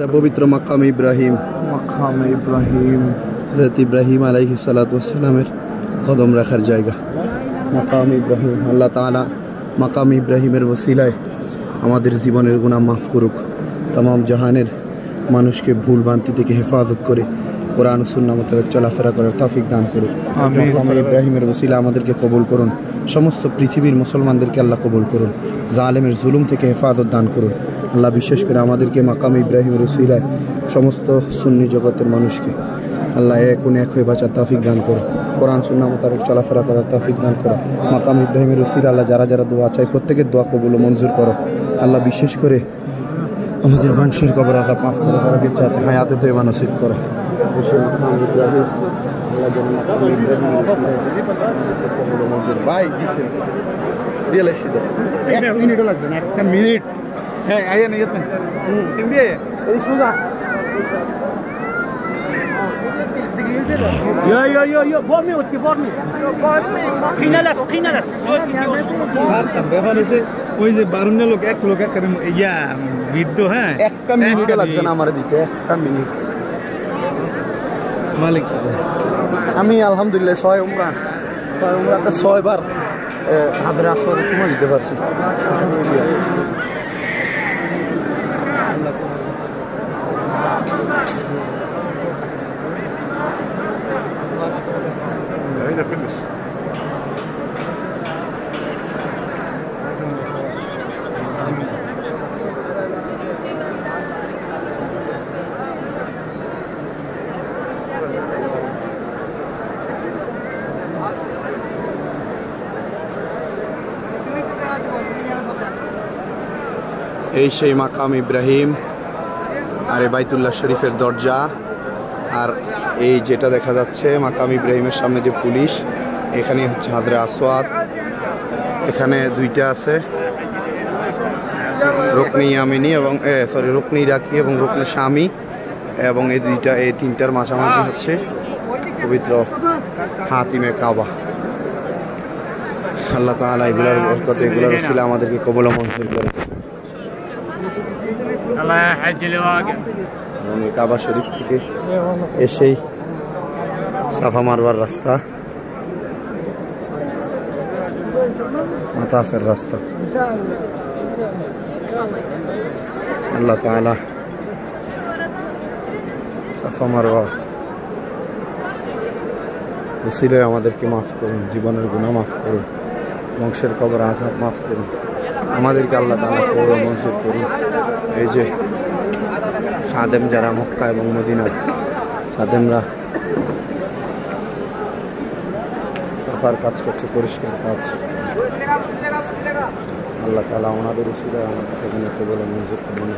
পবিত্র মাকাম ইব্রাহিম হযরত ইব্রাহিম আলাইহিস সালাতু ওয়াস সালামের কদম রাখার জায়গা মাকাম ইব্রাহিম। আল্লাহ তাআলা মাকাম ইব্রাহিমের ওসিলায় আমাদের জীবনের গুনাহ মাফ করুক, तमाम জাহানের মানুষকে ভুল ভ্রান্তি থেকে হেফাজত করে কোরআন ও সুন্নাহ মোতাবেক চলাফেরা করার তৌফিক দান করুন। আমিন। মাকাম ইব্রাহিমের ওসিলা আমাদেরকে কবুল করুন, সমস্ত পৃথিবীর মুসলমানদেরকে আল্লাহ কবুল করুন, জালেমের জুলুম থেকে হেফাজত দান করুন আল্লাহ। বিশেষ করে আমাদেরকে মাকাম ইব্রাহিমের ওসিলায় সমস্ত সুন্নি জগতের মানুষকে আল্লাহ এক হয়ে বাঁচার তৌফিক দান করুন, কোরআন সুন্নাহ মোতাবেক চলাফেরা করার তৌফিক দান করো। মাকাম ইব্রাহিমের ওসিলা আল্লাহ যারা যারা দোয়া চাই প্রত্যেকের দোয়া কবুল ও মঞ্জুর করো আল্লাহ। বিশেষ করে আমাদের মানুষের কবর আঘাত মাফ করো, হায়াতে তো এবার নসিব করো। ভাই মিনিটও লাগছে না, একটা মিনিট। হ্যাঁ আইয়া নিয়ে এই সোজা ওই যে 12 লোক এক লোক ইয়া বৃদ্ধ। হ্যাঁ একটা মিনিটও লাগছে না আমার দিতে, একটা মিনিট। মালিক আমি আলহামদুলিল্লাহ 6 উমরাতে 6 বার হাতের আসর সময় দিতে পারছি। এই সেই মাকাম ইব্রাহিম আর বাইতুল্লাহ শরীফের দরজা। আর এই যেটা দেখা যাচ্ছে মাকাম ইব্রাহিমের সামনে যে পুলিশ, এখানে হচ্ছে হাজরে আসওয়াদ। এখানে দুইটা আছে, রুকনে ইয়ামিনী এবং রুকনে ইরাকি এবং রুকনে শামি, এবং এই তিনটার মাঝামাঝি হচ্ছে পবিত্র হাতিমে কাবা। আল্লাহ তাআলা এগুলোর বরকতে এগুলোর ওসিলা আমাদেরকে কবুল ও মঞ্জুর করে। এবং এই কাবা শরীফ থেকে এসেই সাফা মারওয়ার রাস্তা, মাতাফের রাস্তা। আল্লাহ তাআলা সাফা মারওয়া ওসিলায় আমাদেরকে মাফ করুন, জীবনের গুনাহ মাফ করুন, বংশের কবর আযাব মাফ করুন, আমাদেরকে আল্লাহ তাআলা কবুল ও মঞ্জুর করুন। এই যে খাদেম যারা মক্কা এবং মদিনার খাদেমরা সাফার কাজ করছে, পরিষ্কার কাজ, আল্লাহ তাআলা ওনাদের ওসিলায় আমাদেরকে কবুল ও মঞ্জুর করুন।